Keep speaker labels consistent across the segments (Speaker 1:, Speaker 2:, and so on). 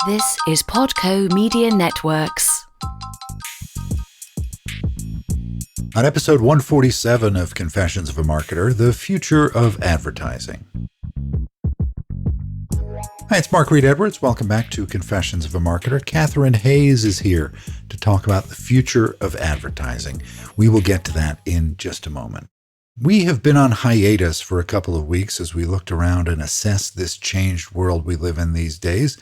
Speaker 1: This is Podco Media Networks.
Speaker 2: On episode 147 of Confessions of a Marketer, the future of advertising. Hi, it's Mark Reed Edwards. Welcome back to Confessions of a Marketer. Catharine Hays is here to talk about the future of advertising. We will get to that in just a moment. We have been on hiatus for a couple of weeks as we looked around and assessed this changed world we live in these days.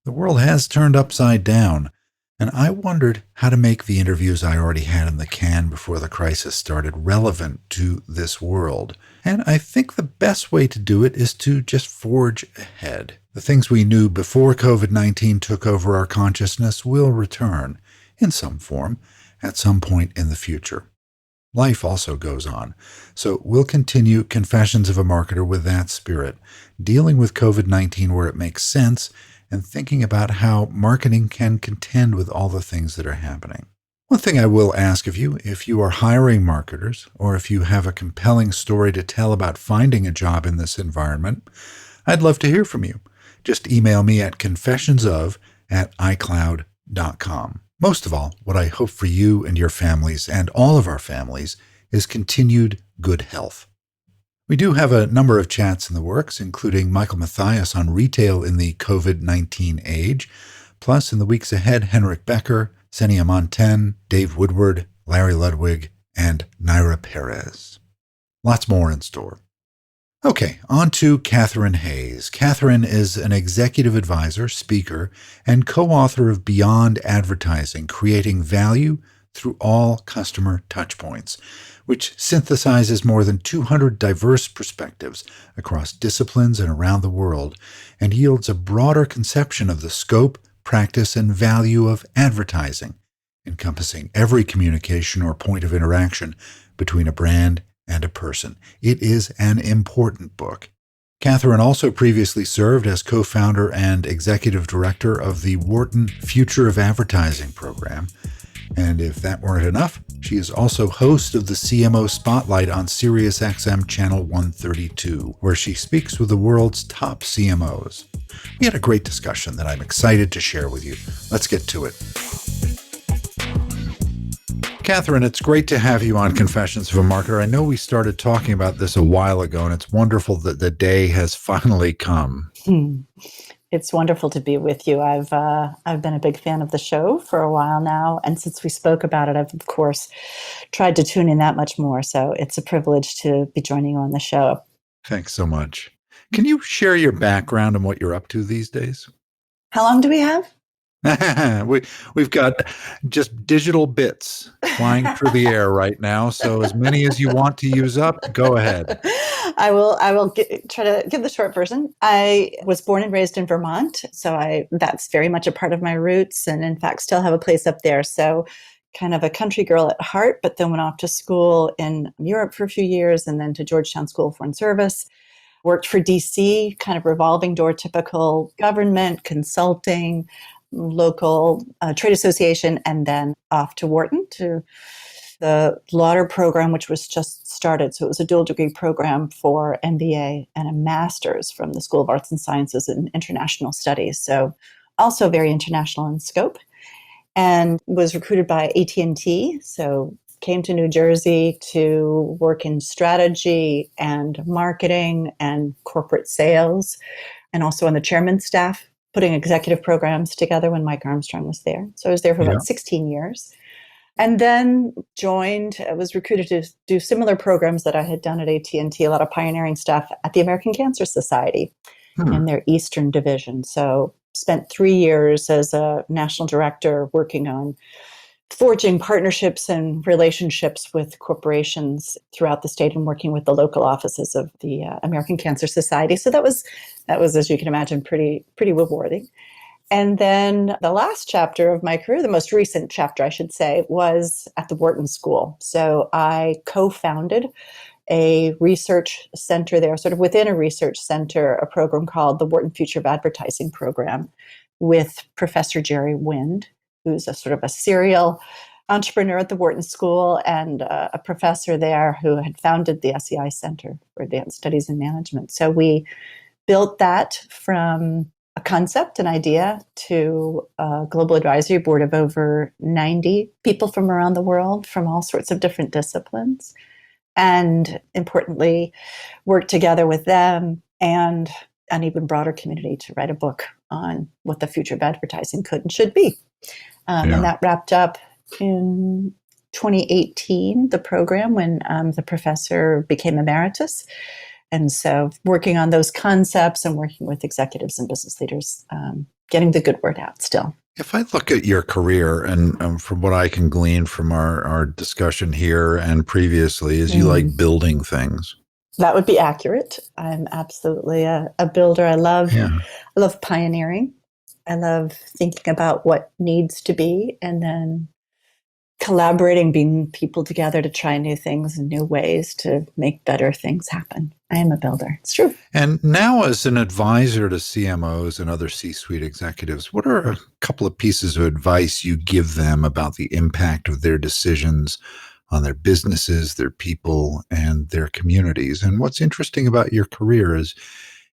Speaker 2: The world has turned upside down, and I wondered how to make the interviews I already had in the can before the crisis started relevant to this world. And I think the best way to do it is to just forge ahead. The things we knew before COVID-19 took over our consciousness will return, in some form, at some point in the future. Life also goes on, so we'll continue Confessions of a Marketer with that spirit, dealing with COVID-19 where it makes sense, and thinking about how marketing can contend with all the things that are happening. One thing I will ask of you, if you are hiring marketers, or if you have a compelling story to tell about finding a job in this environment, I'd love to hear from you. Just email me at confessionsof@icloud.com. Most of all, what I hope for you and your families and all of our families is continued good health. We do have a number of chats in the works, including Michael Mathias on retail in the COVID-19 age. Plus, in the weeks ahead, Henrik Becker, Senia Monten, Dave Woodward, Larry Ludwig, and Naira Perez. Lots more in store. Okay, on to Catharine Hays. Catharine is an executive advisor, speaker, and co-author of Beyond Advertising, Creating Value Through All Customer Touchpoints, which synthesizes more than 200 diverse perspectives across disciplines and around the world, and yields a broader conception of the scope, practice, and value of advertising, encompassing every communication or point of interaction between a brand and a person. It is an important book. Catharine also previously served as co-founder and executive director of the Wharton Future of Advertising program. And if that weren't enough, she is also host of the CMO Spotlight on SiriusXM Channel 132, where she speaks with the world's top CMOs. We had a great discussion that I'm excited to share with you. Let's get to it. Catharine, it's great to have you on Confessions of a Marketer. I know we started talking about this a while ago, and it's wonderful that the day has finally come.
Speaker 3: It's wonderful to be with you. I've been a big fan of the show for a while now, and since we spoke about it, I've of course tried to tune in that much more. So it's a privilege to be joining you on the show.
Speaker 2: Thanks so much. Can you share your background and what you're up to these days?
Speaker 3: How long do we have?
Speaker 2: We've got just digital bits flying through the air right now. So as many as you want to use up, go ahead.
Speaker 3: I will try to give the short version. I was born and raised in Vermont, so that's very much a part of my roots, and in fact still have a place up there. So kind of a country girl at heart, but then went off to school in Europe for a few years and then to Georgetown School of Foreign Service. Worked for DC, kind of revolving door, typical government, consulting, local trade association, and then off to Wharton to the Lauder program, which was just started. So it was a dual degree program for MBA and a master's from the School of Arts and Sciences in International Studies. So also very international in scope, and was recruited by AT&T. So came to New Jersey to work in strategy and marketing and corporate sales, and also on the chairman's staff, putting executive programs together when Mike Armstrong was there. So I was there for about 16 years. And then I was recruited to do similar programs that I had done at AT&T, a lot of pioneering stuff at the American Cancer Society in their Eastern Division. So spent 3 years as a national director working on forging partnerships and relationships with corporations throughout the state and working with the local offices of the American Cancer Society. So that was, as you can imagine, pretty rewarding. And then the last chapter of my career, the most recent chapter, I should say, was at the Wharton School. So I co-founded a research center there, sort of within a research center, a program called the Wharton Future of Advertising program with Professor Jerry Wind, who's a sort of a serial entrepreneur at the Wharton School and a professor there who had founded the SEI Center for Advanced Studies in Management. So we built that from a concept, an idea, to a global advisory board of over 90 people from around the world, from all sorts of different disciplines. And importantly, work together with them and an even broader community to write a book on what the future of advertising could and should be. And that wrapped up in 2018, the program, when the professor became emeritus. And so working on those concepts and working with executives and business leaders, getting the good word out still.
Speaker 2: If I look at your career, and from what I can glean from our discussion here and previously, is you like building things.
Speaker 3: That would be accurate. I'm absolutely a builder. I love pioneering. I love thinking about what needs to be and then collaborating, bringing people together to try new things and new ways to make better things happen. I am a builder. It's true.
Speaker 2: And now, as an advisor to CMOs and other C-suite executives, what are a couple of pieces of advice you give them about the impact of their decisions on their businesses, their people, and their communities? And what's interesting about your career is,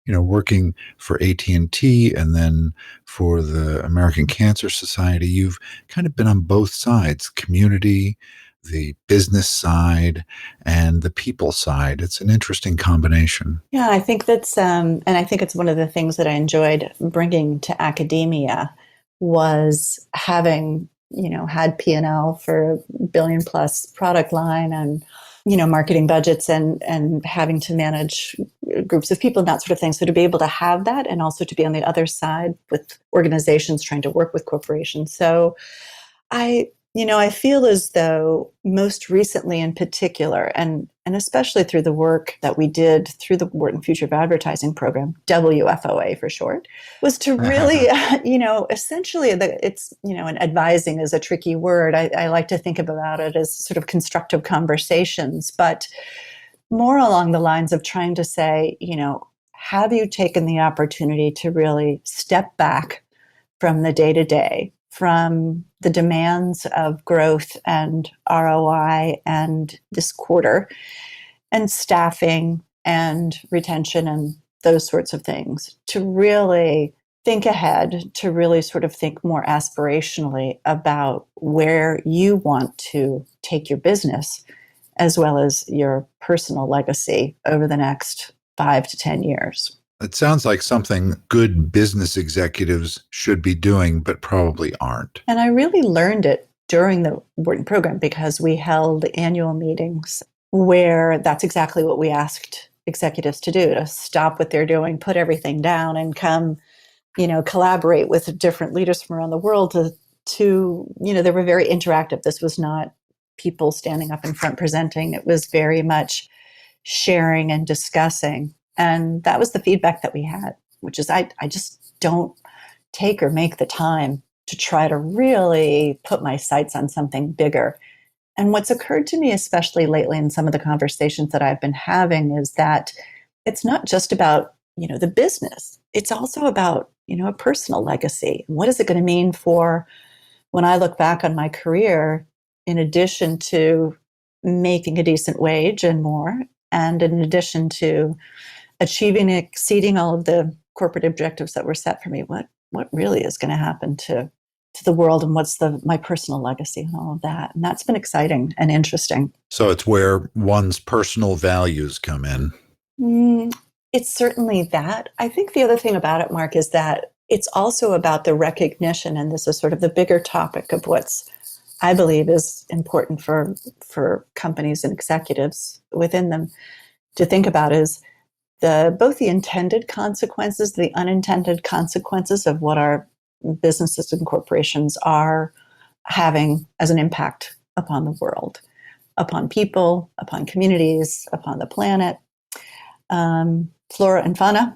Speaker 2: working for AT&T and then for the American Cancer Society, you've kind of been on both sides, community, the business side, and the people side. It's an interesting combination.
Speaker 3: Yeah, I think that's, and I think it's one of the things that I enjoyed bringing to academia was having, had P&L for $1 billion plus product line and, marketing budgets and having to manage groups of people and that sort of thing. So to be able to have that and also to be on the other side with organizations trying to work with corporations. So I feel as though most recently in particular, and especially through the work that we did through the Wharton Future of Advertising program, WFOA for short, was to really, essentially and advising is a tricky word. I like to think about it as sort of constructive conversations, but more along the lines of trying to say, have you taken the opportunity to really step back from the day-to-day, from the demands of growth and ROI and this quarter and staffing and retention and those sorts of things, to really think ahead, to really sort of think more aspirationally about where you want to take your business as well as your personal legacy over the next 5 to 10 years.
Speaker 2: It sounds like something good business executives should be doing, but probably aren't.
Speaker 3: And I really learned it during the Wharton program because we held annual meetings where that's exactly what we asked executives to do, to stop what they're doing, put everything down and come, collaborate with different leaders from around the world to they were very interactive. This was not people standing up in front presenting. It was very much sharing and discussing. And that was the feedback that we had, which is I just don't take or make the time to try to really put my sights on something bigger. And what's occurred to me, especially lately in some of the conversations that I've been having, is that it's not just about, the business. It's also about, a personal legacy. What is it going to mean for when I look back on my career, in addition to making a decent wage and more, and in addition to achieving and exceeding all of the corporate objectives that were set for me, what really is going to happen to the world, and what's my personal legacy and all of that. And that's been exciting and interesting.
Speaker 2: So it's where one's personal values come in.
Speaker 3: It's certainly that. I think the other thing about it, Mark, is that it's also about the recognition, and this is sort of the bigger topic of what's I believe is important for companies and executives within them to think about, is both the intended consequences, the unintended consequences of what our businesses and corporations are having as an impact upon the world, upon people, upon communities, upon the planet, flora and fauna,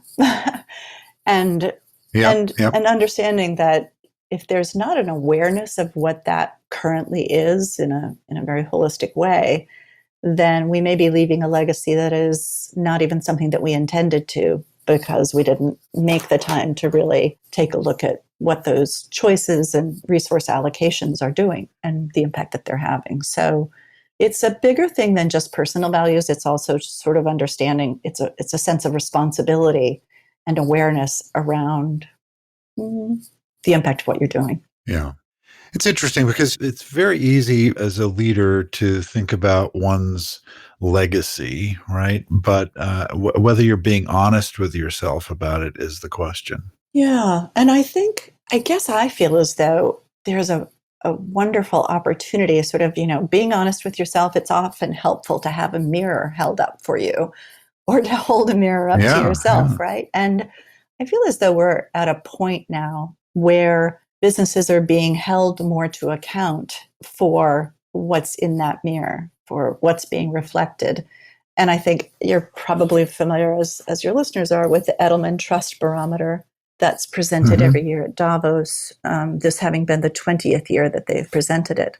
Speaker 3: and understanding that if there's not an awareness of what that currently is in a very holistic way, then we may be leaving a legacy that is not even something that we intended to, because we didn't make the time to really take a look at what those choices and resource allocations are doing and the impact that they're having. So it's a bigger thing than just personal values. It's also sort of understanding it's a sense of responsibility and awareness around the impact of what you're doing.
Speaker 2: Yeah. It's interesting because it's very easy as a leader to think about one's legacy, right? But whether you're being honest with yourself about it is the question.
Speaker 3: Yeah. And I guess I feel as though there's a wonderful opportunity, sort of, being honest with yourself. It's often helpful to have a mirror held up for you or to hold a mirror up to
Speaker 2: Yeah, yeah.
Speaker 3: yourself, right? And I feel as though we're at a point now where businesses are being held more to account for what's in that mirror, for what's being reflected. And I think you're probably familiar, as your listeners are, with the Edelman Trust Barometer that's presented
Speaker 2: Hmm.
Speaker 3: every year at Davos, this having been the 20th year that they've presented it.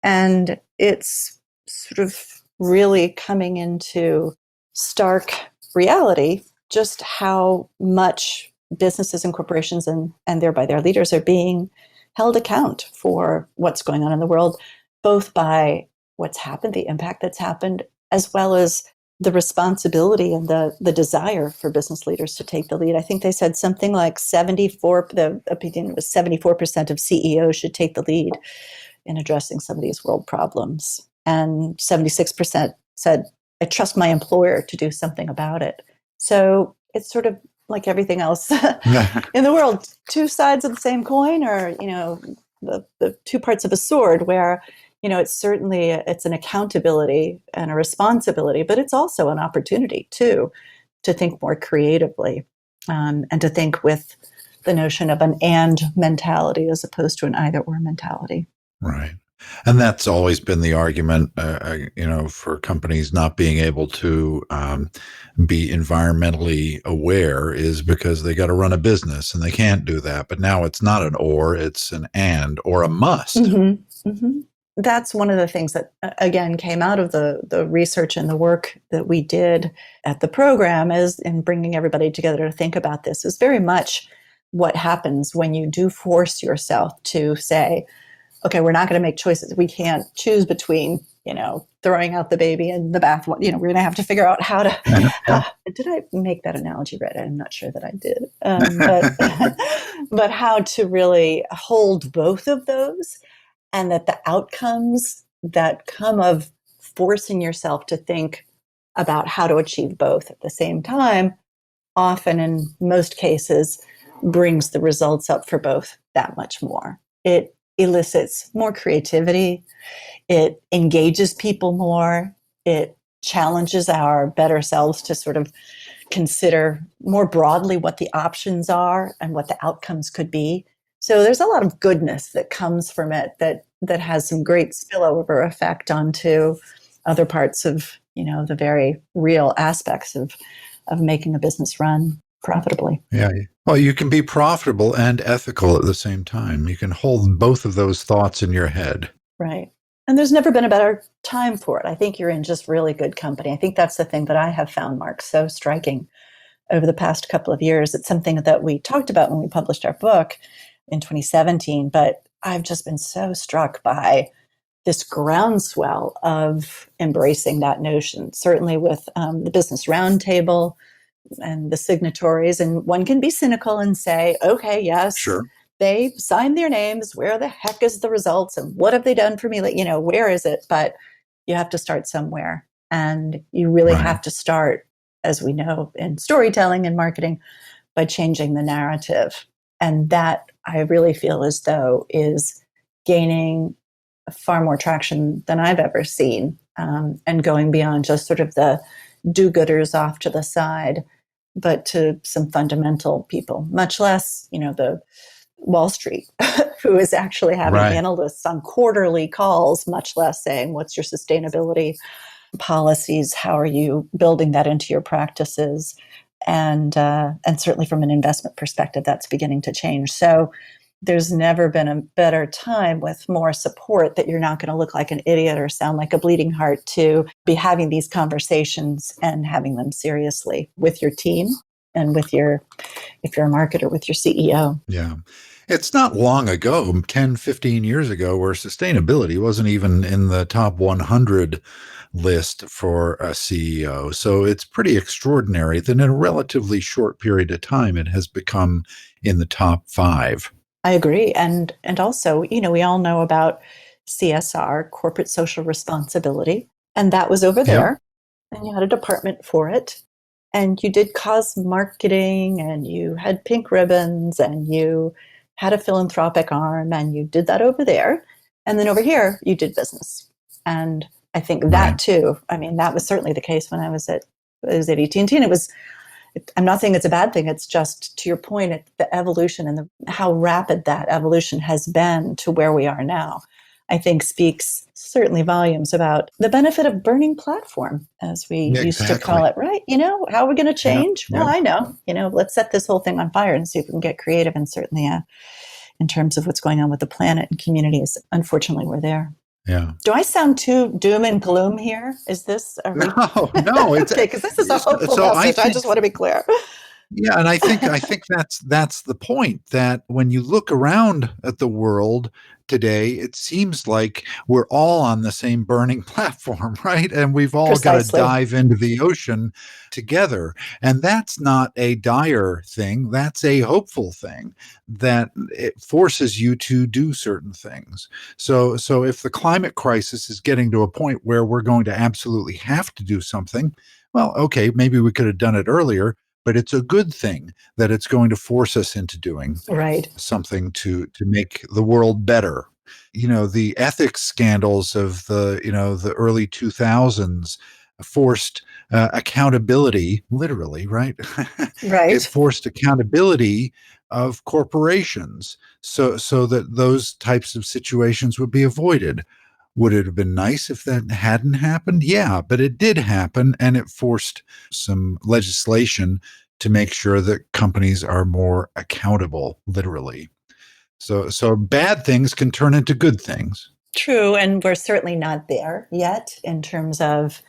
Speaker 3: And it's sort of really coming into stark reality just how much businesses and corporations and thereby their leaders are being held account for what's going on in the world, both by what's happened, the impact that's happened, as well as the responsibility and the desire for business leaders to take the lead. I think they said something like the opinion was 74% of CEOs should take the lead in addressing some of these world problems. And 76% said, I trust my employer to do something about it. So it's sort of like everything else in the world, two sides of the same coin, or, the two parts of a sword where, it's an accountability and a responsibility, but it's also an opportunity too, to think more creatively, and to think with the notion of an and mentality as opposed to an either or mentality.
Speaker 2: Right. And that's always been the argument, for companies not being able to be environmentally aware is because they got to run a business and they can't do that. But now it's not an or, it's an and or a must.
Speaker 3: Mm-hmm. Mm-hmm. That's one of the things that, again, came out of the research and the work that we did at the program, is in bringing everybody together to think about this, is very much what happens when you do force yourself to say, okay, we're not going to make choices. We can't choose between, throwing out the baby and the bath. We're going to have to figure out how to. Did I make that analogy right? I'm not sure that I did. But how to really hold both of those, and that the outcomes that come of forcing yourself to think about how to achieve both at the same time, often in most cases, brings the results up for both that much more. It elicits more creativity. It engages people more. It challenges our better selves to sort of consider more broadly what the options are and what the outcomes could be. So there's a lot of goodness that comes from it that has some great spillover effect onto other parts of, the very real aspects of making a business run profitably.
Speaker 2: Yeah. Well, you can be profitable and ethical at the same time. You can hold both of those thoughts in your head.
Speaker 3: Right. And there's never been a better time for it. I think you're in just really good company. I think that's the thing that I have found, Mark, so striking over the past couple of years. It's something that we talked about when we published our book in 2017, but I've just been so struck by this groundswell of embracing that notion, certainly with the Business Roundtable and the signatories. And one can be cynical and say, okay, yes,
Speaker 2: Sure.
Speaker 3: they signed their names. Where the heck is the results? And what have they done for me? Where is it? But you have to start somewhere. And you really
Speaker 2: Right.
Speaker 3: have to start, as we know in storytelling and marketing, by changing the narrative. And that, I really feel as though, is gaining far more traction than I've ever seen, and going beyond just sort of the do-gooders off to the side, but to some fundamental people, much less, the Wall Street, who is actually having
Speaker 2: Right.
Speaker 3: analysts on quarterly calls, much less saying, what's your sustainability policies? How are you building that into your practices? And certainly from an investment perspective, that's beginning to change. So there's never been a better time, with more support, that you're not going to look like an idiot or sound like a bleeding heart, to be having these conversations and having them seriously with your team and with if you're a marketer, with your CEO.
Speaker 2: Yeah. It's not long ago, 10, 15 years ago, where sustainability wasn't even in the top 100 list for a CEO. So it's pretty extraordinary that in a relatively short period of time, it has become in the top five.
Speaker 3: I agree. And also, we all know about CSR, corporate social responsibility, and that was over
Speaker 2: Yep.
Speaker 3: there. And you had a department for it. And you did cause marketing and you had pink ribbons and you had a philanthropic arm and you did that over there. And then over here, you did business. And I think
Speaker 2: Right.
Speaker 3: that too, I mean, that was certainly the case when I was at AT&T. And I'm not saying it's a bad thing. It's just to your point, the evolution and how rapid that evolution has been to where we are now, I think speaks certainly volumes about the benefit of burning platform, as we
Speaker 2: Yeah,
Speaker 3: used to call
Speaker 2: exactly.
Speaker 3: it, right? How are we going to
Speaker 2: Yeah.
Speaker 3: change?
Speaker 2: Yeah.
Speaker 3: Well, I know, let's set this whole thing on fire and see if we can get creative. And certainly in terms of what's going on with the planet and communities, unfortunately, we're there.
Speaker 2: Yeah.
Speaker 3: Do I sound too doom and gloom here? Are we
Speaker 2: No, it's
Speaker 3: okay? Because this is a hopeful
Speaker 2: so I
Speaker 3: message. I
Speaker 2: think
Speaker 3: just want to be clear.
Speaker 2: yeah, and I think that's the point, that when you look around at the world today, it seems like we're all on the same burning platform, right? And we've all got to
Speaker 3: Precisely.
Speaker 2: dive into the ocean together. And that's not a dire thing, that's a hopeful thing, that it forces you to do certain things. So if the climate crisis is getting to a point where we're going to absolutely have to do something, well, okay, maybe we could have done it earlier, but it's a good thing that it's going to force us into doing
Speaker 3: Right.
Speaker 2: something to make the world better. The ethics scandals of the early 2000s forced accountability, literally, right? It
Speaker 3: Right.
Speaker 2: forced accountability of corporations, so that those types of situations would be avoided. Would it have been nice if that hadn't happened? Yeah, but it did happen, and it forced some legislation to make sure that companies are more accountable, literally. So bad things can turn into good things.
Speaker 3: True. And we're certainly not there yet in terms of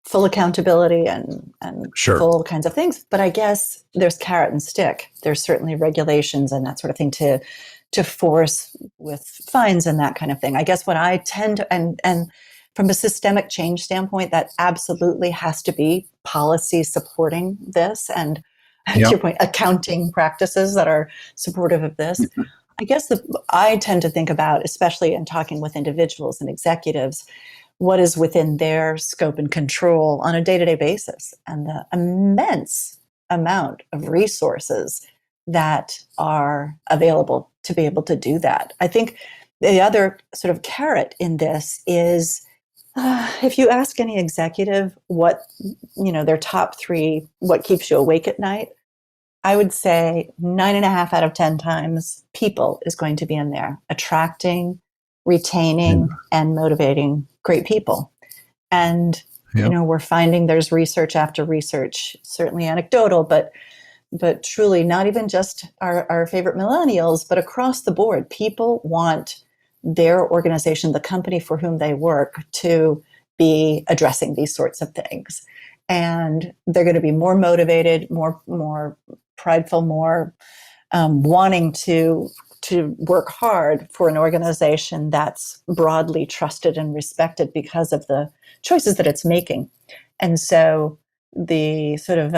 Speaker 3: full accountability and
Speaker 2: Sure.
Speaker 3: full kinds of things. But I guess there's carrot and stick. There's certainly regulations and that sort of thing to force with fines and that kind of thing. I guess what I tend to, and from a systemic change standpoint, that absolutely has to be policy supporting this. And to
Speaker 2: Yep.
Speaker 3: your point, accounting practices that are supportive of this. I guess I tend to think about, especially in talking with individuals and executives, what is within their scope and control on a day-to-day basis, and the immense amount of resources that are available to be able to do that. I think the other sort of carrot in this is, if you ask any executive what their top three, what keeps you awake at night, I would say 9.5 out of 10 times people is going to be in there, attracting, retaining, and motivating great people. And,
Speaker 2: Yep.
Speaker 3: we're finding there's research after research, certainly anecdotal, but truly not even just our favorite millennials, but across the board, people want their organization, the company for whom they work, to be addressing these sorts of things. And they're going to be more motivated, more prideful, more wanting to work hard for an organization that's broadly trusted and respected because of the choices that it's making. And so the sort of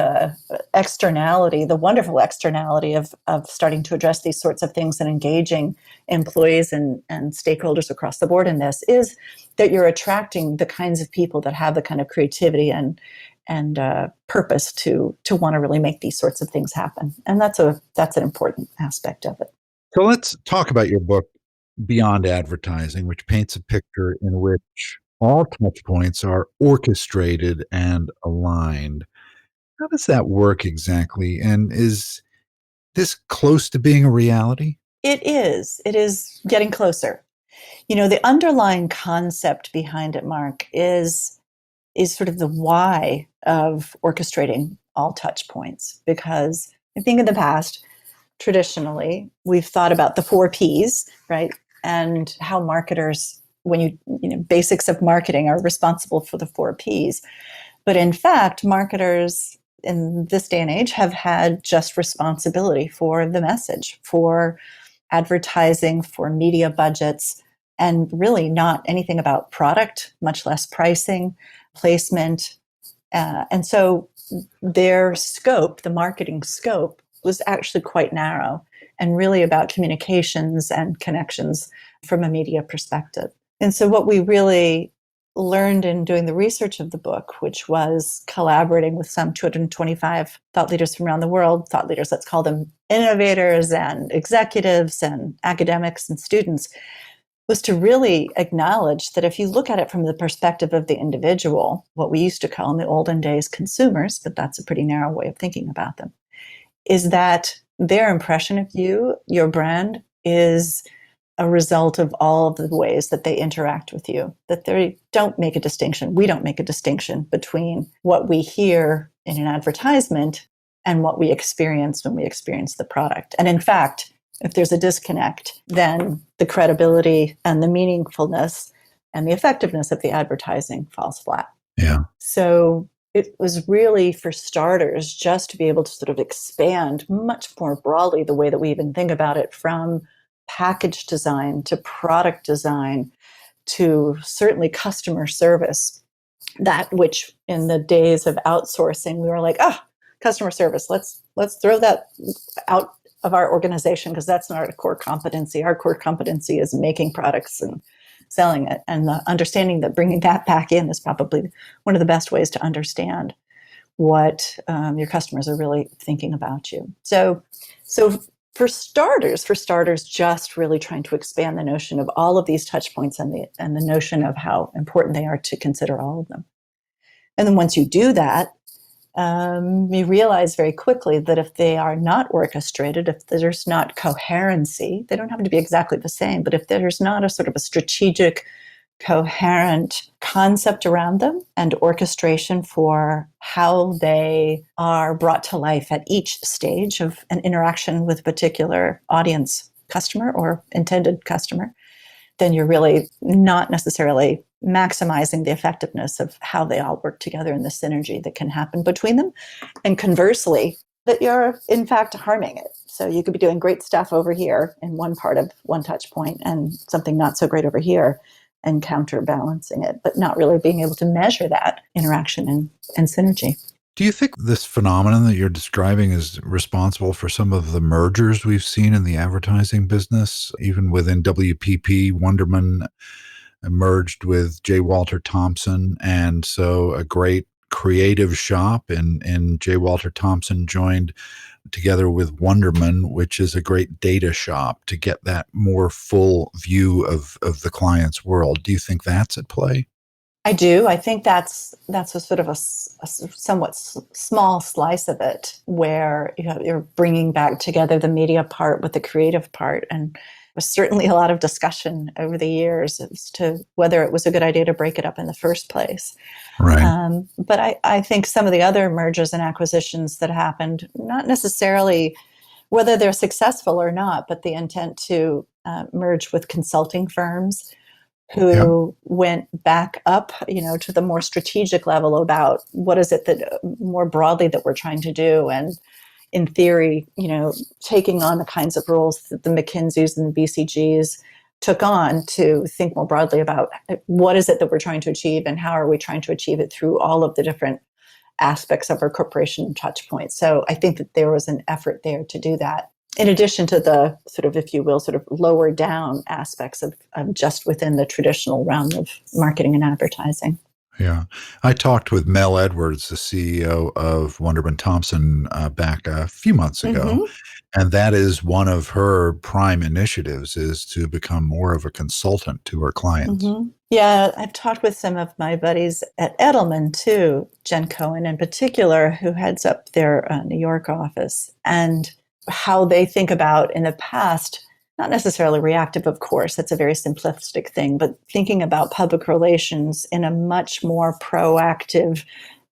Speaker 3: externality, the wonderful externality of starting to address these sorts of things and engaging employees and stakeholders across the board in this is that you're attracting the kinds of people that have the kind of creativity and purpose to want to really make these sorts of things happen. And that's an important aspect of it.
Speaker 2: So let's talk about your book, Beyond Advertising, which paints a picture in which all touch points are orchestrated and aligned. How does that work exactly? And is this close to being a reality?
Speaker 3: It is. It is getting closer. The underlying concept behind it, Mark, is sort of the why of orchestrating all touch points. Because I think in the past, traditionally, we've thought about the 4 Ps, right? And how marketers, when basics of marketing are responsible for the 4 Ps. But in fact, marketers in this day and age have had just responsibility for the message, for advertising for media budgets, and really not anything about product, much less pricing, placement. And so their scope, the marketing scope, was actually quite narrow and really about communications and connections from a media perspective. And so what we really learned in doing the research of the book, which was collaborating with some 225 thought leaders from around the world, thought leaders, let's call them innovators and executives and academics and students, was to really acknowledge that if you look at it from the perspective of the individual, what we used to call in the olden days consumers, but that's a pretty narrow way of thinking about them, is that their impression of you, your brand, is a result of all of the ways that they interact with you, that they don't make a distinction. We don't make a distinction between what we hear in an advertisement and what we experience when we experience the product. And in fact, if there's a disconnect, then the credibility and the meaningfulness and the effectiveness of the advertising falls flat.
Speaker 2: Yeah.
Speaker 3: So it was really, for starters, just to be able to sort of expand much more broadly the way that we even think about it, from package design to product design to certainly customer service, that which in the days of outsourcing, we were like, customer service, let's throw that out of our organization because that's not our core competency. Our core competency is making products and selling it. And the understanding that bringing that back in is probably one of the best ways to understand what your customers are really thinking about you. So for starters, just really trying to expand the notion of all of these touch points and the notion of how important they are to consider all of them. And then once you do that, you realize very quickly that if they are not orchestrated, if there's not coherency, they don't have to be exactly the same, but if there's not a sort of a strategic, coherent concept around them and orchestration for how they are brought to life at each stage of an interaction with a particular audience, customer or intended customer, then you're really not necessarily maximizing the effectiveness of how they all work together and the synergy that can happen between them. And conversely, that you're in fact harming it. So you could be doing great stuff over here in one part of one touch point and something not so great over here and counterbalancing it, but not really being able to measure that interaction and synergy.
Speaker 2: Do you think this phenomenon that you're describing is responsible for some of the mergers we've seen in the advertising business? Even within WPP, Wunderman merged with J. Walter Thompson, and so a great creative shop in J. Walter Thompson joined together with Wunderman, which is a great data shop, to get that more full view of the client's world. Do you think that's at play?
Speaker 3: I do. I think that's a sort of a somewhat small slice of it, where you're bringing back together the media part with the creative part. And there's certainly a lot of discussion over the years as to whether it was a good idea to break it up in the first place.
Speaker 2: Right.
Speaker 3: But I think some of the other mergers and acquisitions that happened, not necessarily whether they're successful or not, but the intent to merge with consulting firms who went back up, to the more strategic level about what is it that more broadly that we're trying to do. And in theory, taking on the kinds of roles that the McKinseys and the BCGs took on to think more broadly about what is it that we're trying to achieve and how are we trying to achieve it through all of the different aspects of our corporation touch points. So I think that there was an effort there to do that, in addition to the sort of, if you will, sort of lower down aspects of just within the traditional realm of marketing and advertising.
Speaker 2: Yeah. I talked with Mel Edwards, the CEO of Wunderman Thompson, back a few months ago.
Speaker 3: Mm-hmm.
Speaker 2: And that is one of her prime initiatives, is to become more of a consultant to her clients.
Speaker 3: Mm-hmm. Yeah, I've talked with some of my buddies at Edelman too, Jen Cohen in particular, who heads up their New York office, and how they think about in the past, not necessarily reactive, of course, that's a very simplistic thing, but thinking about public relations in a much more proactive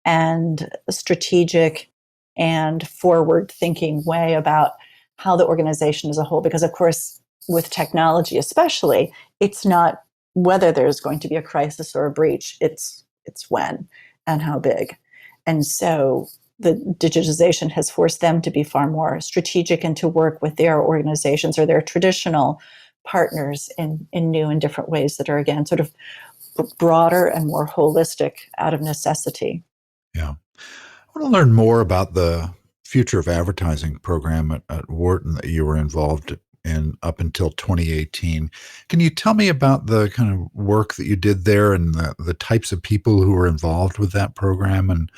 Speaker 3: and strategic and forward-thinking way about how the organization as a whole, because of course, with technology especially, it's not whether there's going to be a crisis or a breach, it's when and how big. And so the digitization has forced them to be far more strategic and to work with their organizations or their traditional partners in new and different ways that are, again, sort of broader and more holistic out of necessity.
Speaker 2: Yeah. I want to learn more about the Future of Advertising program at Wharton that you were involved in up until 2018. Can you tell me about the kind of work that you did there and the types of people who were involved with that program and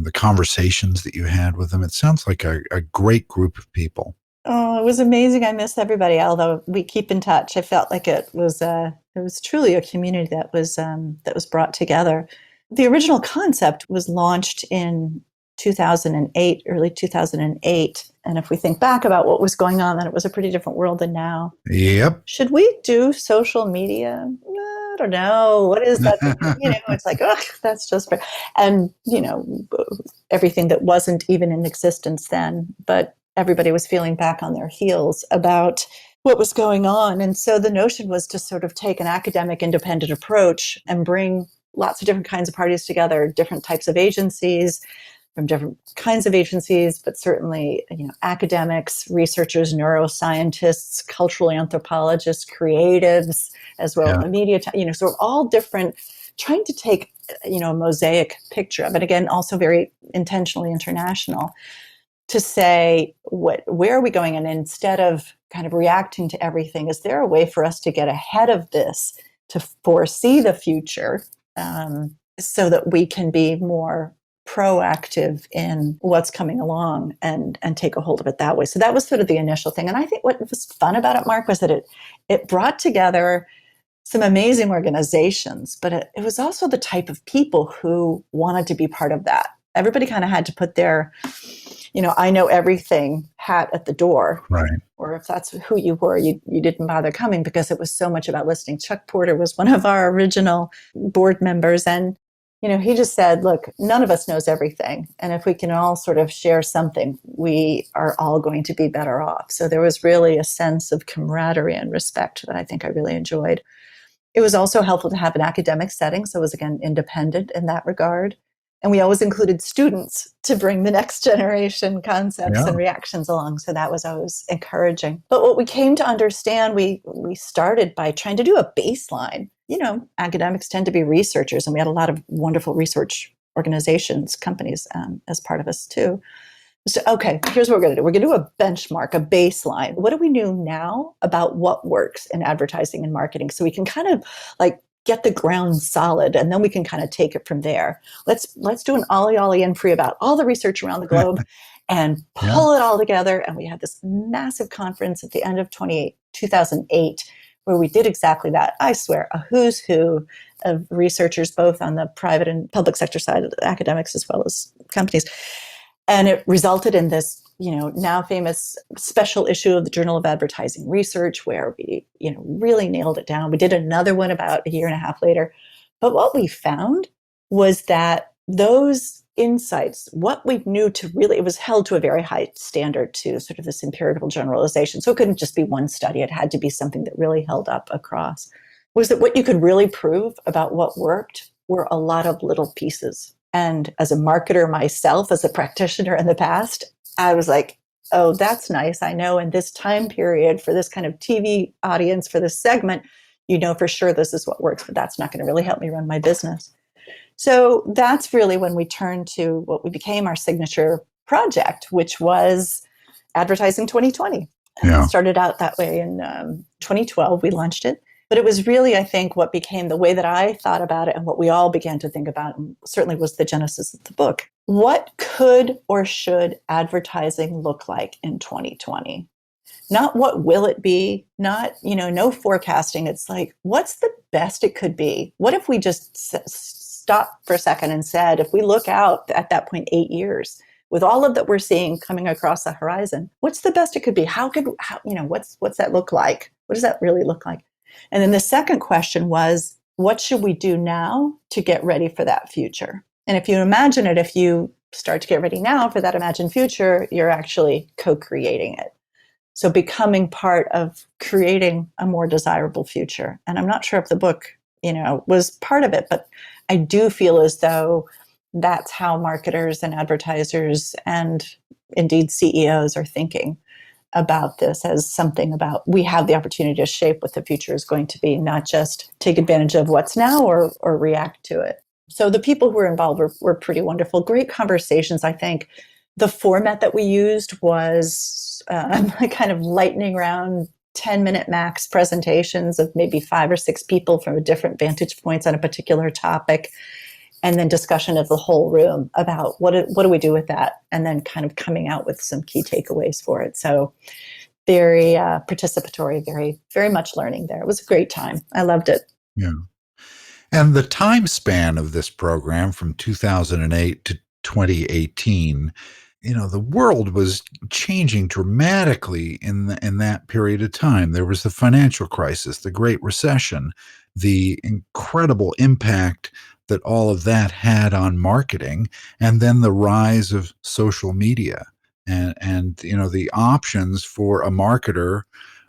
Speaker 2: the conversations that you had with them? It sounds like a great group of people.
Speaker 3: Oh, it was amazing. I miss everybody, although we keep in touch. I felt like it was truly a community that was brought together. The original concept was launched in 2008, early 2008. And if we think back about what was going on, then it was a pretty different world than now.
Speaker 2: Yep.
Speaker 3: Should we do social media? I don't know. What is that? It's like, ugh, that's just, and, everything that wasn't even in existence then, but everybody was feeling back on their heels about what was going on. And so the notion was to sort of take an academic independent approach and bring lots of different kinds of parties together, different types of agencies from different kinds of agencies, but certainly, academics, researchers, neuroscientists, cultural anthropologists, creatives, as well as media, sort of all different, trying to take, a mosaic picture of it. Again, also very intentionally international, to say, where are we going? And instead of kind of reacting to everything, is there a way for us to get ahead of this, to foresee the future, so that we can be more proactive in what's coming along and take a hold of it that way? So that was sort of the initial thing. And I think what was fun about it, Mark, was that it brought together some amazing organizations, but it was also the type of people who wanted to be part of that. Everybody kind of had to put their, I know everything hat at the door.
Speaker 2: Right.
Speaker 3: Or if that's who you were, you didn't bother coming because it was so much about listening. Chuck Porter was one of our original board members. And, he just said, look, none of us knows everything. And if we can all sort of share something, we are all going to be better off. So there was really a sense of camaraderie and respect that I think I really enjoyed. It was also helpful to have an academic setting. So it was, again, independent in that regard. And we always included students to bring the next generation concepts and reactions along. So that was always encouraging. But what we came to understand, we started by trying to do a baseline. Academics tend to be researchers, and we had a lot of wonderful research organizations, companies as part of us too. So, okay, here's what we're going to do. We're going to do a benchmark, a baseline. What do we know now about what works in advertising and marketing? So we can kind of get the ground solid, and then we can kind of take it from there. Let's do an ollie in free about all the research around the globe and pull it all together. And we had this massive conference at the end of 2008 where we did exactly that. I swear, a who's who of researchers, both on the private and public sector side of the academics as well as companies. And it resulted in this, now famous special issue of the Journal of Advertising Research, where we, really nailed it down. We did another one about a year and a half later. But what we found was that those insights, what we knew it was held to a very high standard, to sort of this empirical generalization. So it couldn't just be one study. It had to be something that really held up across. Was that what you could really prove about what worked were a lot of little pieces. And as a marketer myself, as a practitioner in the past, I was like, oh, that's nice. I know in this time period for this kind of TV audience, for this segment, for sure this is what works, but that's not going to really help me run my business. So that's really when we turned to what we became our signature project, which was Advertising 2020. It started out that way in 2012. We launched it. But it was really, I think, what became the way that I thought about it and what we all began to think about, and certainly was the genesis of the book. What could or should advertising look like in 2020? Not what will it be, not, no forecasting. It's like, what's the best it could be? What if we just stopped for a second and said, if we look out at that point 8 years, with all of that we're seeing coming across the horizon, what's the best it could be? What's that look like? What does that really look like? And then the second question was, what should we do now to get ready for that future? And if you imagine it, if you start to get ready now for that imagined future, you're actually co-creating it. So becoming part of creating a more desirable future. And I'm not sure if the book, was part of it, but I do feel as though that's how marketers and advertisers and indeed CEOs are thinking about this, as something about we have the opportunity to shape what the future is going to be, not just take advantage of what's now or react to it. So the people who were involved were pretty wonderful. Great conversations, I think. The format that we used was kind of lightning round, 10-minute max presentations of maybe 5 or 6 people from different vantage points on a particular topic, and then discussion of the whole room about what do we do with that, and then kind of coming out with some key takeaways for it. So very participatory, very, very much learning there. It was a great time. I loved it.
Speaker 2: Yeah. And the time span of this program from 2008 to 2018, the world was changing dramatically in that period of time. There was the financial crisis, the Great Recession, the incredible impact that all of that had on marketing, and then the rise of social media. And the options for a marketer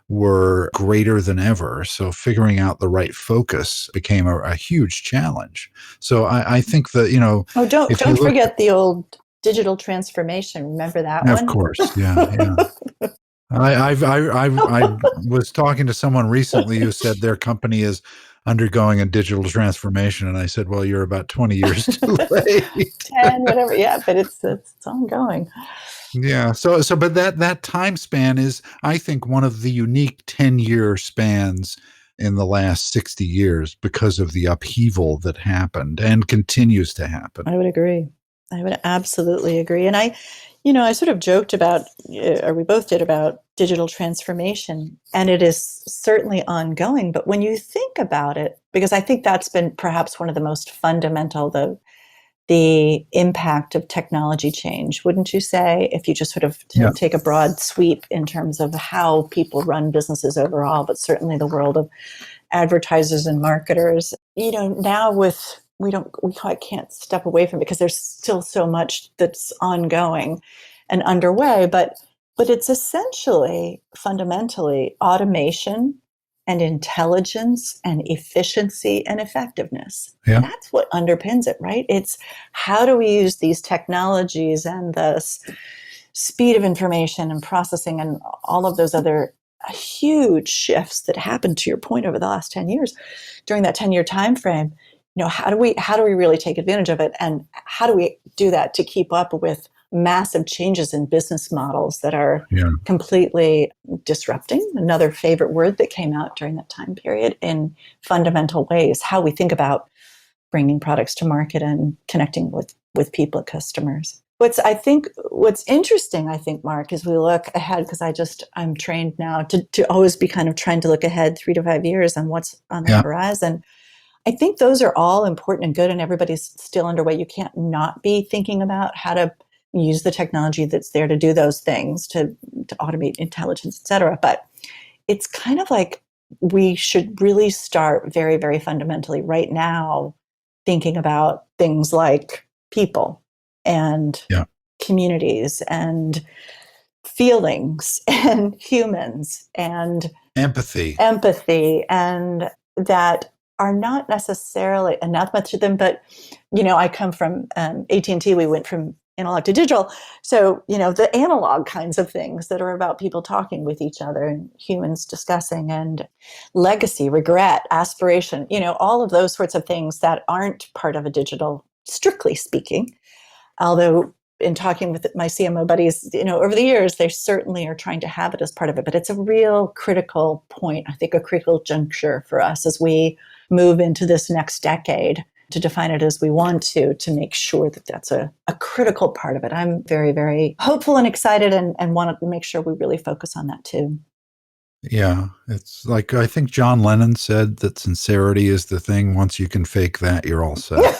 Speaker 2: were greater than ever. So figuring out the right focus became a huge challenge. So I think that,
Speaker 3: Oh, don't
Speaker 2: if you look,
Speaker 3: forget the old digital transformation. Remember that
Speaker 2: of
Speaker 3: one?
Speaker 2: course, yeah, yeah. I was talking to someone recently who said their company is undergoing a digital transformation, and I said, "Well, you're about 20 years too late."
Speaker 3: 10, whatever. Yeah, but it's ongoing.
Speaker 2: Yeah. But that time span is, I think, one of the unique 10-year spans in the last 60 years because of the upheaval that happened and continues to happen.
Speaker 3: I would agree. I would absolutely agree. And I sort of joked about, or we both did, about digital transformation, and it is certainly ongoing. But when you think about it, because I think that's been perhaps one of the most fundamental, the impact of technology change, wouldn't you say, if you just sort of
Speaker 2: Yeah.
Speaker 3: take a broad sweep in terms of how people run businesses overall, but certainly the world of advertisers and marketers, now we quite can't step away from it because there's still so much that's ongoing and underway, but it's essentially fundamentally automation and intelligence and efficiency and effectiveness.
Speaker 2: Yeah.
Speaker 3: That's what underpins it, right? It's how do we use these technologies and the speed of information and processing and all of those other huge shifts that happened, to your point, over the last 10 years. During that 10-year time frame, how do we really take advantage of it, and how do we do that to keep up with massive changes in business models that are completely disrupting, another favorite word that came out during that time period, in fundamental ways, how we think about bringing products to market and connecting with people, customers. What's interesting, I think, Mark, as we look ahead, because I'm trained now to always be kind of trying to look ahead 3 to 5 years on what's on the horizon. I think those are all important and good, and everybody's still underway. You can't not be thinking about how to use the technology that's there to do those things, to automate intelligence, et cetera. But it's kind of like we should really start very, very fundamentally right now thinking about things like people and communities and feelings and humans and empathy, and that are not necessarily anathema to them. But I come from AT&T. We went from analog to digital, so the analog kinds of things that are about people talking with each other and humans discussing, and legacy, regret, aspiration, all of those sorts of things that aren't part of a digital, strictly speaking. Although in talking with my CMO buddies, over the years, they certainly are trying to have it as part of it. But it's a real critical point, I think, a critical juncture for us as we move into this next decade to define it as we want to make sure that that's a critical part of it. I'm very, very hopeful and excited and want to make sure we really focus on that too.
Speaker 2: Yeah. It's like, I think John Lennon said that sincerity is the thing. Once you can fake that, you're all set.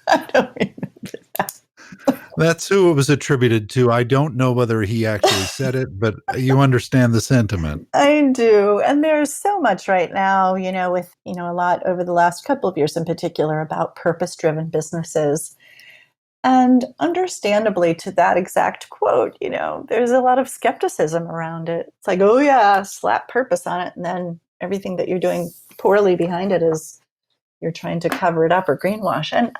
Speaker 3: I don't remember that.
Speaker 2: That's who it was attributed to. I don't know whether he actually said it, but you understand the sentiment.
Speaker 3: I do. And there's so much right now, with, a lot over the last couple of years in particular about purpose-driven businesses. And understandably, to that exact quote, there's a lot of skepticism around it. It's like, oh yeah, slap purpose on it. And then everything that you're doing poorly behind it is you're trying to cover it up or greenwash. And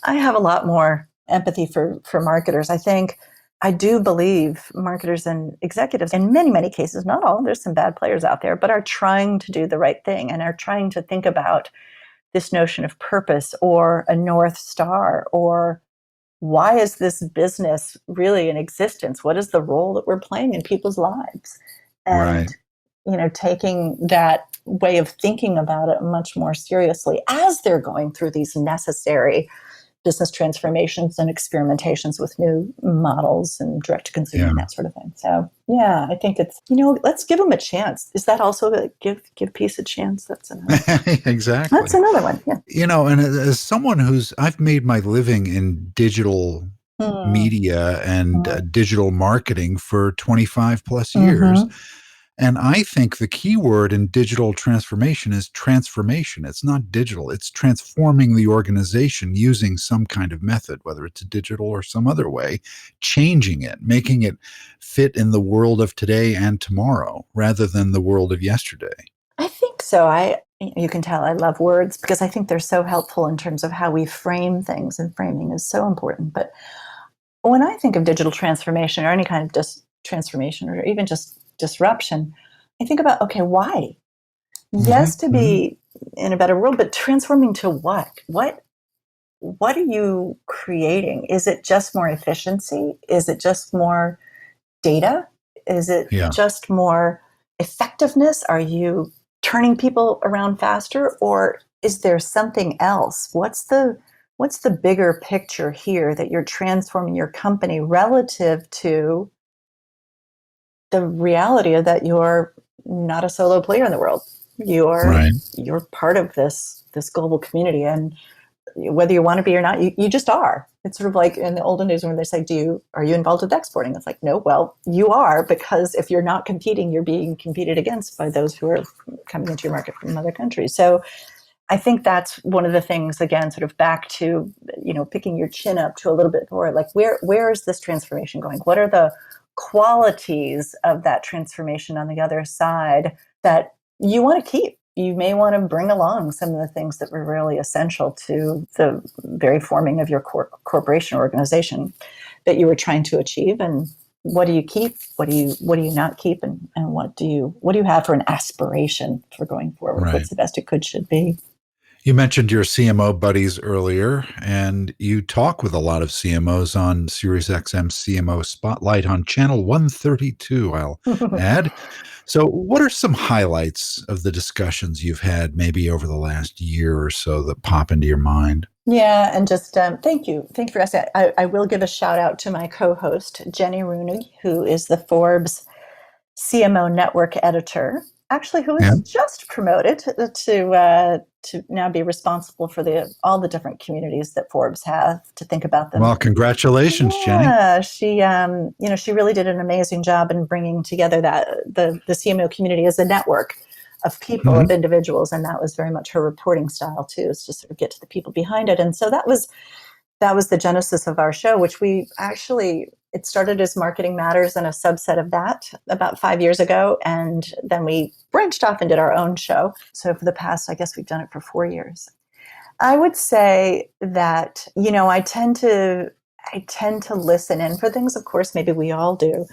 Speaker 3: I have a lot more empathy for marketers. I do believe marketers and executives, in many, many cases, not all, there's some bad players out there, but are trying to do the right thing and are trying to think about this notion of purpose or a North Star, or why is this business really in existence? What is the role that we're playing in people's lives?
Speaker 2: Right.
Speaker 3: And, taking that way of thinking about it much more seriously as they're going through these necessary business transformations and experimentations with new models and direct to consumer and that sort of thing. So yeah, I think it's, let's give them a chance. Is that also a give peace a chance? That's another
Speaker 2: Exactly.
Speaker 3: That's another one. Yeah.
Speaker 2: And as someone I've made my living in digital media and digital marketing for 25 plus years. And I think the key word in digital transformation is transformation. It's not digital. It's transforming the organization using some kind of method, whether it's digital or some other way, changing it, making it fit in the world of today and tomorrow rather than the world of yesterday.
Speaker 3: I think so. You can tell I love words because I think they're so helpful in terms of how we frame things, and framing is so important. But when I think of digital transformation or any kind of transformation or even just disruption, I think about, okay, why? Yes, to be in a better world, but transforming to what? What are you creating? Is it just more efficiency? Is it just more data? Is it just more effectiveness? Are you turning people around faster, or is there something else? What's the bigger picture here that you're transforming your company relative to the reality of that you're not a solo player in the world. You're part of this global community, and whether you want to be or not, you just are. It's sort of like in the olden days when they say, are you involved with exporting? It's like, no, well, you are, because if you're not competing, you're being competed against by those who are coming into your market from other countries. So I think that's one of the things, again, sort of back to, picking your chin up to a little bit more, like where is this transformation going? What are the qualities of that transformation on the other side that you want to keep? You may want to bring along some of the things that were really essential to the very forming of your corporation or organization that you were trying to achieve. And what do you keep? What do you not keep? And what do you have for an aspiration for going forward?
Speaker 2: Right.
Speaker 3: What's the best it should be?
Speaker 2: You mentioned your CMO buddies earlier, and you talk with a lot of CMOs on SiriusXM CMO Spotlight on channel 132, I'll add. So what are some highlights of the discussions you've had maybe over the last year or so that pop into your mind?
Speaker 3: Yeah, and just thank you. Thank you for asking. I will give a shout out to my co-host, Jenny Rooney, who is the Forbes CMO network editor, actually, who was just promoted to now be responsible for all the different communities that Forbes have to think about them.
Speaker 2: Well, congratulations, Jenny.
Speaker 3: Yeah, she really did an amazing job in bringing together the CMO community as a network of people, of individuals, and that was very much her reporting style too, is to sort of get to the people behind it. And so that was the genesis of our show, which it started as Marketing Matters and a subset of that about 5 years ago. And then we branched off and did our own show. So for the past, I guess we've done it for 4 years. I would say that, I tend to listen in for things, of course, maybe we all do,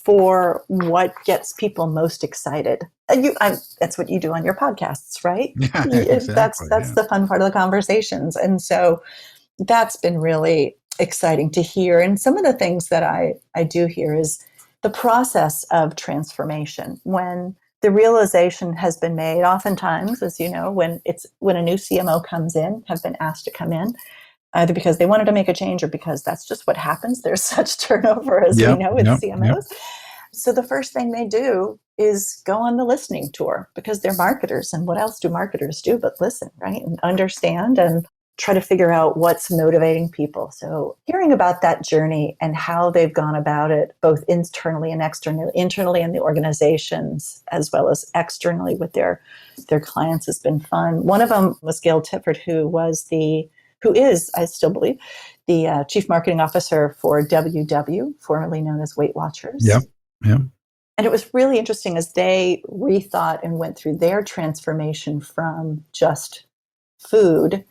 Speaker 3: for what gets people most excited. That's what you do on your podcasts, right?
Speaker 2: Yeah, exactly.
Speaker 3: That's the fun part of the conversations. And so that's been really exciting to hear. And some of the things that I do hear is the process of transformation. When the realization has been made, oftentimes, as you know, when a new CMO comes in, have been asked to come in, either because they wanted to make a change or because that's just what happens. There's such turnover, as we know, with CMOs. Yep. So the first thing they do is go on the listening tour, because they're marketers. And what else do marketers do but listen, right? And understand and try to figure out what's motivating people. So hearing about that journey and how they've gone about it, both internally and externally, internally in the organizations, as well as externally with their clients, has been fun. One of them was Gail Tifford, who is, I still believe, the Chief Marketing Officer for WW, formerly known as Weight Watchers.
Speaker 2: Yep.
Speaker 3: And it was really interesting as they rethought and went through their transformation from just food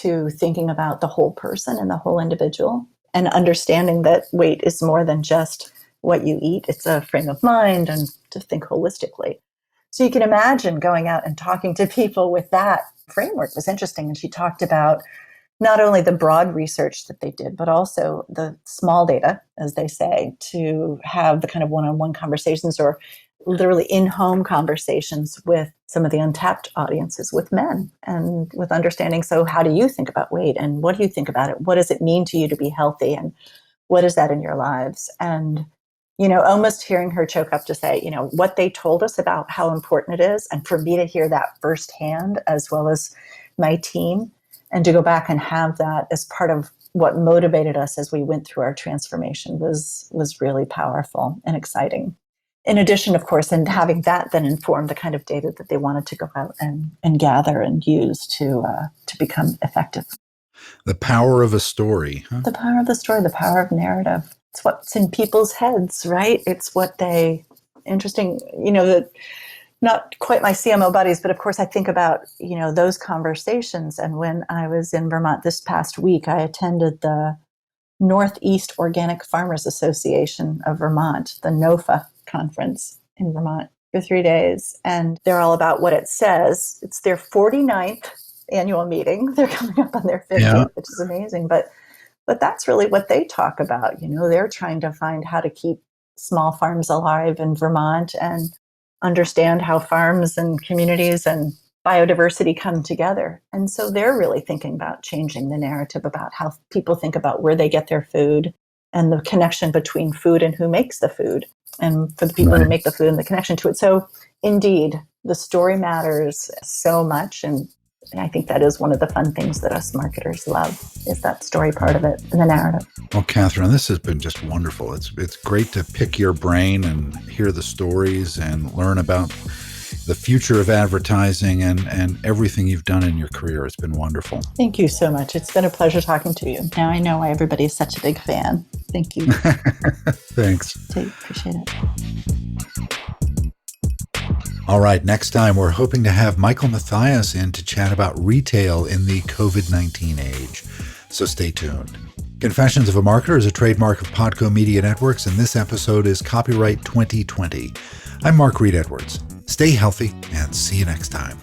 Speaker 3: to thinking about the whole person and the whole individual, and understanding that weight is more than just what you eat. It's a frame of mind, and to think holistically. So you can imagine going out and talking to people with that framework was interesting. And she talked about not only the broad research that they did, but also the small data, as they say, to have the kind of one-on-one conversations or literally in-home conversations with some of the untapped audiences, with men, and with understanding, so how do you think about weight, and what do you think about it? What does it mean to you to be healthy, and what is that in your lives? And, almost hearing her choke up to say, what they told us about how important it is, and for me to hear that firsthand, as well as my team, and to go back and have that as part of what motivated us as we went through our transformation was really powerful and exciting. In addition, of course, and having that then inform the kind of data that they wanted to go out and gather and use to become effective.
Speaker 2: The power of a story. Huh?
Speaker 3: The power of the story, the power of narrative. It's what's in people's heads, right? It's what interesting, not quite my CMO buddies, but of course I think about, those conversations. And when I was in Vermont this past week, I attended the Northeast Organic Farmers Association of Vermont, the NOFA conference in Vermont for 3 days. And they're all about what it says. It's their 49th annual meeting. They're coming up on their 50th, which is amazing. But that's really what they talk about. They're trying to find how to keep small farms alive in Vermont and understand how farms and communities and biodiversity come together. And so they're really thinking about changing the narrative about how people think about where they get their food, and the connection between food and who makes the food, and for the people who make the food and the connection to it. So indeed, the story matters so much. And I think that is one of the fun things that us marketers love, is that story part of it, and the narrative.
Speaker 2: Well, Catharine, this has been just wonderful. It's great to pick your brain and hear the stories and learn about the future of advertising and everything you've done in your career. It's been wonderful.
Speaker 3: Thank you so much. It's been a pleasure talking to you. Now I know why everybody's such a big fan. Thank you.
Speaker 2: Thanks.
Speaker 3: Appreciate it.
Speaker 2: All right, next time we're hoping to have Michael Mathias in to chat about retail in the COVID-19 age. So stay tuned. Confessions of a Marketer is a trademark of Podco Media Networks, and this episode is copyright 2020. I'm Mark Reed Edwards. Stay healthy and see you next time.